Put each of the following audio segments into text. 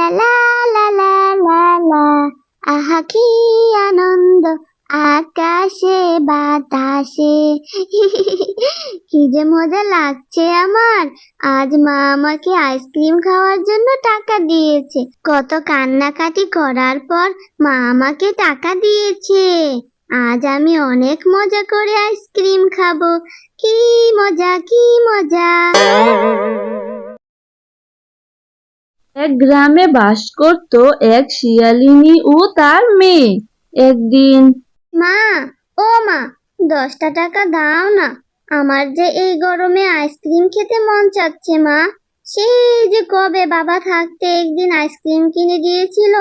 লা লা লা লা লা লা, আহা কি আনন্দ আকাশে বাতাসে। কি যে মজা লাগছে আমার। আজ মা আমাকে আইসক্রিম খাওয়ার জন্য টাকা দিয়েছে। কত কান্নাকাটি করার পর মা আমাকে টাকা দিয়েছে। আজ আমি অনেক মজা করে আইসক্রিম খাবো। কি মজা, কি মজা। এক গ্রামে বাস করত এক শিয়ালিনী ও তার মেয়ে। একদিন, মা, ও মা, 10টা টাকা দাও না। আমার যে এই গরমে আইসক্রিম খেতে মন চাচ্ছে মা। সেই যে কবে বাবা থাকতে একদিন আইসক্রিম কিনে দিয়েছিল,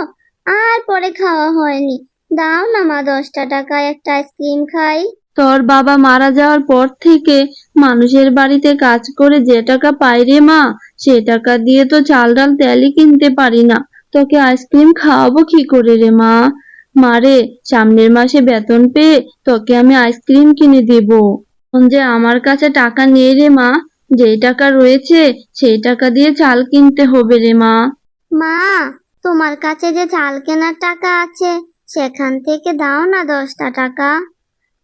আর পরে খাওয়া হয়নি। দাও না মা, 10টা টাকায় একটা আইসক্রিম খাই। তোর বাবা মারা যাওয়ার পর থেকে মানুষের বাড়িতে কাজ করে যে টাকা পাই রে মা, সে টাকা দিয়ে তো চাল ডাল তেলই কিনতে পারি না। তোকে আইসক্রিম খাওয়াবো কি করে রে মা? মারে, সামনের মাসে বেতন পেয়ে তোকে আমি আইসক্রিম কিনে দেব। এখন যে আমার কাছে টাকা নেই রে মা, যেই টাকা রয়েছে সেই টাকা দিয়ে চাল কিনতে হবে রে মা। মা, তোমার কাছে যে চাল কেনার টাকা আছে, সেখান থেকে দাও না 10টা টাকা।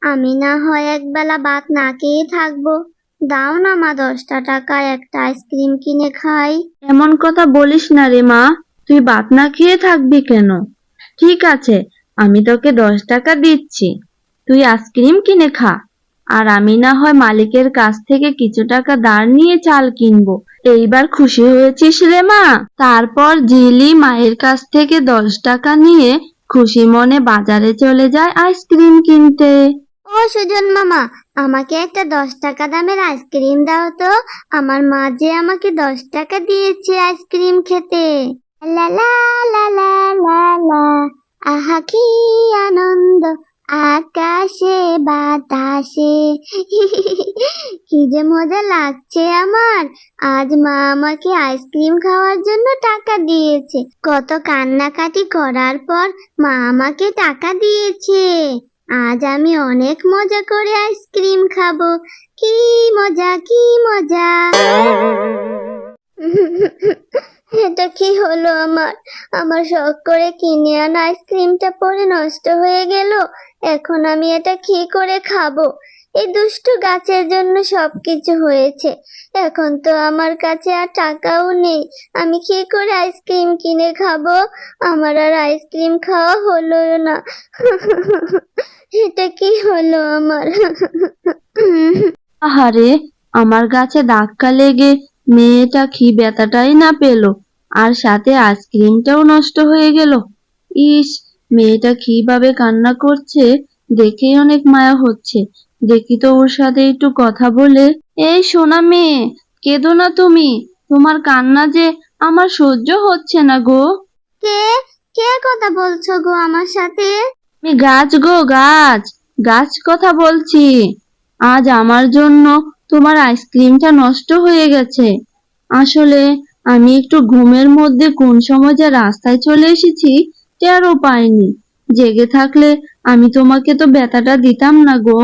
আমি না হয় একবেলা ভাত না খেয়ে থাকবো। দাও না মা, 10টা টাকায় একটা আইসক্রিম কিনে খাই। এমন কথা বলিস না রে মা, তুই ভাত না খেয়ে থাকবি কেন? ঠিক আছে, আমি তোকে 10 টাকা দিচ্ছি, তুই আইসক্রিম কিনে খা। আর আমি না হয় মালিকের কাছ থেকে কিছু টাকা ধার নিয়ে চাল কিনবো। এইবার খুশি হয়েছিস রে মা? তারপর জিলি মায়ের কাছ থেকে 10 টাকা নিয়ে খুশি মনে বাজারে চলে যায় আইসক্রিম কিনতে। ও সুজন মামা, আমাকে একটা 10 টাকা দামের আইসক্রিম দাও তো। আমার মা যে আমাকে 10 টাকা দিয়েছে আইসক্রিম খেতে। লা লা লা লা লা লা, আহা কি আনন্দ আকাশে বাতাসে। কি যে মজা লাগছে আমার। আজ মা আমাকে আইসক্রিম খাওয়ার জন্য টাকা দিয়েছে। কত কান্নাকাটি করার পর মা আমাকে টাকা দিয়েছে। আজ আমি অনেক মজা করে আইসক্রিম খাবো। কি মজা, কি মজা। এটা কি হলো আমার? আমার শখ করে কিনে আনা আইসক্রিমটা পরে নষ্ট হয়ে গেল। এখন আমি এটা কি করে খাবো? এই দুষ্টু গাছের জন্য সবকিছু হয়েছে। এখন তো আমার কাছে আর টাকাও নেই। আমি কি করে আইসক্রিম কিনে খাবো? আমার আর আইসক্রিম খাওয়া হলো না। এটা কি হলো আমার? আহারে, আমার গাছে ধাক্কা লেগে মেয়েটা কি ব্যথাটাই না পেল, আর সাথে আইসক্রিমটাও নষ্ট হয়ে গেল। ইস, মেয়েটা কিভাবে কান্না করছে, দেখেই অনেক মায়া হচ্ছে। দেখি তো ওর সাথে একটু কথা বলে। এই সোনা মেয়ে, কেঁদো না তুমি, তোমার কান্না যে আমার সহ্য হচ্ছে না গো। কে কে কথা বলছো গো আমার সাথে? আমি গাছ গো, গাছ, গাছ কথা বলছি। আজ আমার জন্য তোমার আইসক্রিমটা নষ্ট হয়ে গেছে। আসলে আমি একটু ঘুমের মধ্যে কোন সময় যে রাস্তায় চলে এসেছি টেরও পাইনি। জেগে থাকলে আমি তোমাকে তো ব্যথাটা দিতাম না গো।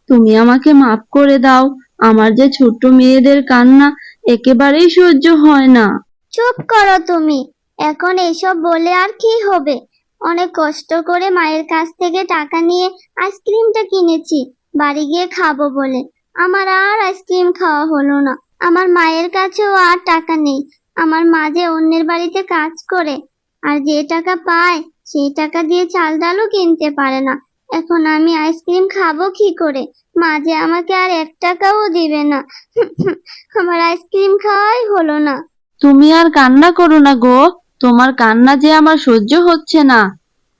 তুমি আমাকে মাফ করে দাও। আমার যে ছোট্ট মেয়েদের কান্না একেবারেই সহ্য হয় না। চুপ করো তুমি। এখন এইসব বলে আর কি হবে? অনেক কষ্ট করে মায়ের কাছ থেকে টাকা নিয়ে আইসক্রিমটা কিনেছি বাড়ি গিয়ে খাবো বলে। আমার আর আইসক্রিম খাওয়া হলো না। আমার মায়ের কাছেও আর টাকা নেই। আমার মা যে অন্যের বাড়িতে কাজ করে, আর যে টাকা পায় সেই টাকা দিয়ে চাল ডালও কিনতে পারে না। এখন আমি আইসক্রিম খাবো কি করে? মা যে আমাকে আর 1 টাকাও দিবে না। আমার আইসক্রিম খাওয়াই হলো না। তুমি আর কান্না করো না গো, তোমার কান্না যে আমার সহ্য হচ্ছে না।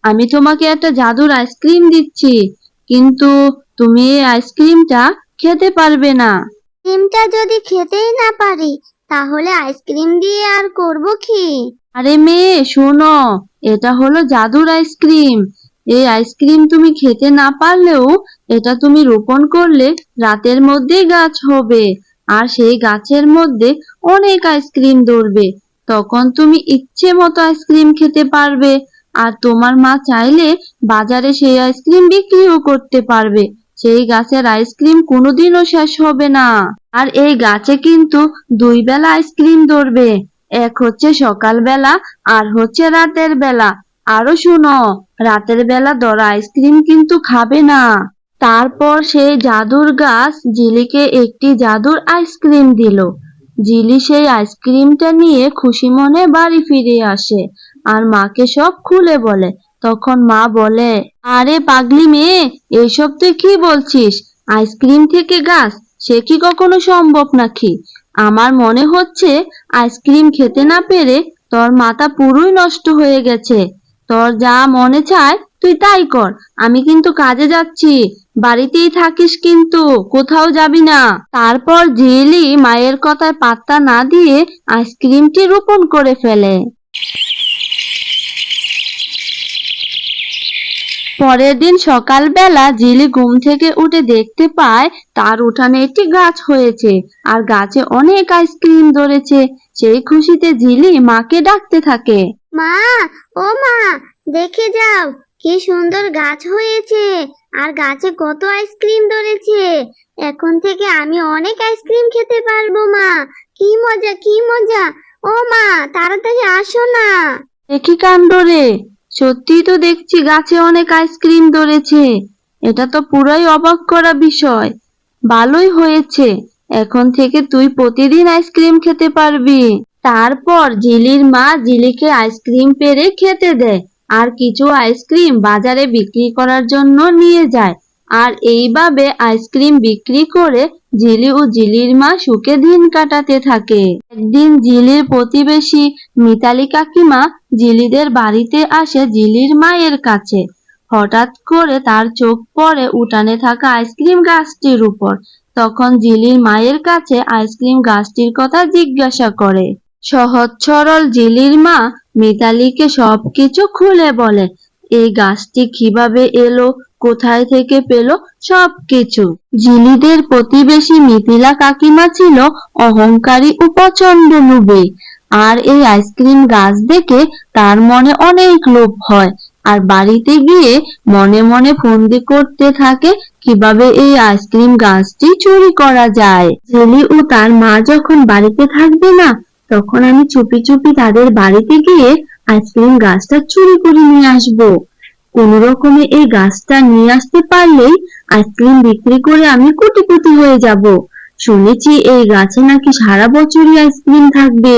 আমি তোমাকে একটা জাদুর আইসক্রিম দিচ্ছি, কিন্তু তুমি এই আইসক্রিমটা খেতে পারবে না। ডিমটা যদি খেতেই না পারি, তাহলে আইসক্রিম দিয়ে আর করব কি? আরে মেয়ে শোনো, এটা হলো জাদুর আইসক্রিম। এই আইসক্রিম তুমি খেতে না পারলেও এটা তুমি রোপণ করলে রাতের মধ্যেই গাছ হবে, আর সেই গাছের মধ্যে অনেক আইসক্রিম ধরবে। তখন তুমি ইচ্ছে মতো আইসক্রিম খেতে পারবে, আর তোমার মা চাইলে বাজারে সেই আইসক্রিম বিক্রিও করতে পারবে। সেই গাছের আইসক্রিম কোনোদিনও শেষ হবে না। আর এই গাছে কিন্তু 2 বেলা আইসক্রিম ধরবে, এক হচ্ছে সকালবেলা আর হচ্ছে রাতের বেলা। আরো শুনো, রাতের বেলা দরা আইসক্রিম কিন্তু খাবে না। তারপর সেই জাদুর গাছ জিলিকে একটি জাদুর আইসক্রিম দিল। জিলি সেই আইসক্রিমটা নিয়ে খুশি মনে বাড়ি ফিরে আসে আর মাকে সব খুলে বলে। তখন মা বলে, আরে পাগলি মেয়ে, এইসব তুই কি বলছিস? আইসক্রিম থেকে গাছ, সে কি কখনো সম্ভব নাকি? আমার মনে হচ্ছে আইসক্রিম খেতে না পেরে তোর মাথা পুরোই নষ্ট হয়ে গেছে। তোর যা মনে চায় তুই তাই কর। আমি কিন্তু কাজে যাচ্ছি, বাড়িতেই থাকিস কিন্তু, কোথাও যাবি না। তারপর জিলি মায়ের কথায় পাত্তা না দিয়ে আইসক্রিমটি রোপণ করে ফেলে। পরের দিন সকালবেলা জিলি ঘুম থেকে উঠে দেখতে পায় তার উঠানে একটি গাছ হয়েছে আর গাছে অনেক আইসক্রিম ধরেছে। সেই খুশিতে জিলি মাকে ডাকতে থাকে। মা, ও মা, দেখে যাও কি সুন্দর গাছ হয়েছে আর গাছে কত আইসক্রিম ধরেছে। এখন থেকে আমি অনেক আইসক্রিম খেতে পারবো মা। কি মজা, কি মজা। ও মা, তাড়াতাড়ি আসো না। দেখি কাণ্ড রে, সত্যি তো দেখছি গাছে অনেক আইসক্রিম ধরেছে। এটা তো পুরাই অবাক করা বিষয়। ভালোই হয়েছে, এখন থেকে তুই প্রতিদিন আইসক্রিম খেতে পারবি। তারপর জিলির মা জিলিকে আইসক্রিম পেড়ে খেতে দেয় আর কিছু আইসক্রিম বাজারে বিক্রি করার জন্য নিয়ে যায়। আর এইভাবে আইসক্রিম বিক্রি করে জিলি ও জিলির মা সুখে দিন কাটাতে থাকে। একদিন জিলির প্রতিবেশী মিতালি কাকিমা জিলিদের বাড়িতে আসে জিলির মায়ের কাছে। হঠাৎ করে তার চোখ পড়ে উঠানে থাকা আইসক্রিম গাছটির উপর। তখন জিলির মায়ের কাছে আইসক্রিম গাছটির কথা জিজ্ঞাসা করে। সহজ সরল জিলির মা মিতালিকে সবকিছু খুলে বলে। এই গাছটি কিভাবে এলো, কোথায় থেকে পেলো, সবকিছু। জিলিদের প্রতিবেশী মিথিলা কাকিমা ছিল অহংকারী ও প্রচন্ড লোভী। আর এই আইসক্রিম গাছ দেখে তার মনে অনেক লোভ হয় আর বাড়িতে গিয়ে মনে মনে ফন্দি করতে থাকে কিভাবে এই আইসক্রিম গাছটি চুরি করা যায়। জেলি ও তার মা যখন বাড়িতে থাকবে না, তখন আমি চুপি চুপি তাদের বাড়িতে গিয়ে আইসক্রিম গাছটা চুরি করে নিয়ে আসবো। কোন রকমে এই গাছটা নিয়ে আসতে পারলেই আইসক্রিম বিক্রি করে আমি কোটিপতি হয়ে যাব। শুনেছি এই গাছে নাকি সারা বছরই আইসক্রিম থাকবে।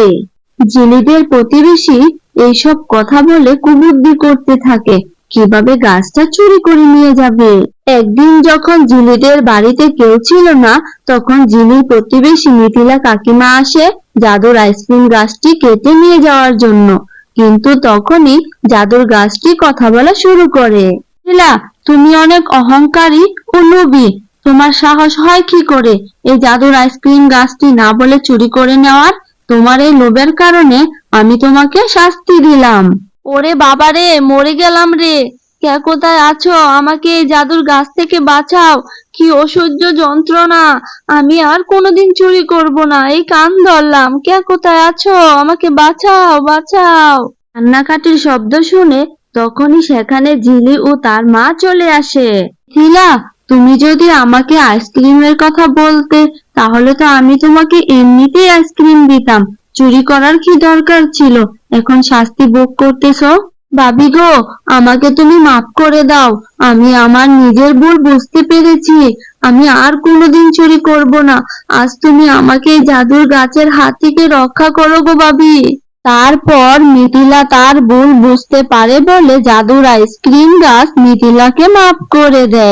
জেলিদের প্রতিবেশী এইসব কথা বলে কুবুদ্ধি করতে থাকে কিভাবে গাছটা চুরি করে নিয়ে যাবে। একদিন যখন জিলিদের বাড়িতে কেউ ছিল না, তখন জিলির প্রতিবেশী মিথিলা কাকিমা আসে জাদুর আইসক্রিম গাছটি কেটে নিয়ে যাওয়ার জন্য। কিন্তু তখনই জাদুর গাছটি কথা বলা শুরু করে। মিথিলা, তুমি অনেক অহংকারী ও লোভী। তোমার সাহস হয় কি করে এই জাদুর আইসক্রিম গাছটি না বলে চুরি করে নেওয়ার? তোমার এই লোভের কারণে আমি তোমাকে শাস্তি দিলাম। ওরে বাবা রে, মরে গেলাম রে। কে কোথায় আছো? আমাকে এই জাদুর গাছ থেকে বাঁচাও। কি অসহ্য যন্ত্রণা। আমি আর কোনোদিন চুরি করব না, এই কান ধরলাম। কে কোথায় আছো? আমাকে বাঁচাও, বাঁচাও। কান্নাকাটির শব্দ শুনে তখনই সেখানে জিলি ও তার মা চলে আসে। মিথিলা, তুমি যদি আমাকে আইসক্রিমের কথা বলতে, তাহলে তো আমি তোমাকে এমনিতেই আইসক্রিম দিতাম। চুরি করার কি দরকার ছিল? এখন শাস্তি ভোগ করতেছো। ভাবি গো, আমাকে তুমি মাফ করে দাও। আমি আমার নিজের ভুল বুঝতে পেরেছি। আমি আর কোনোদিন চুরি করব না। আজ তুমি আমাকে এই জাদুর গাছের হাত থেকে রক্ষা করো গো ভাবি। তারপর মিথিলা তার ভুল বুঝতে পারে বলে জাদুর আইসক্রিম গাছ মিথিলাকে মাফ করে দেয়।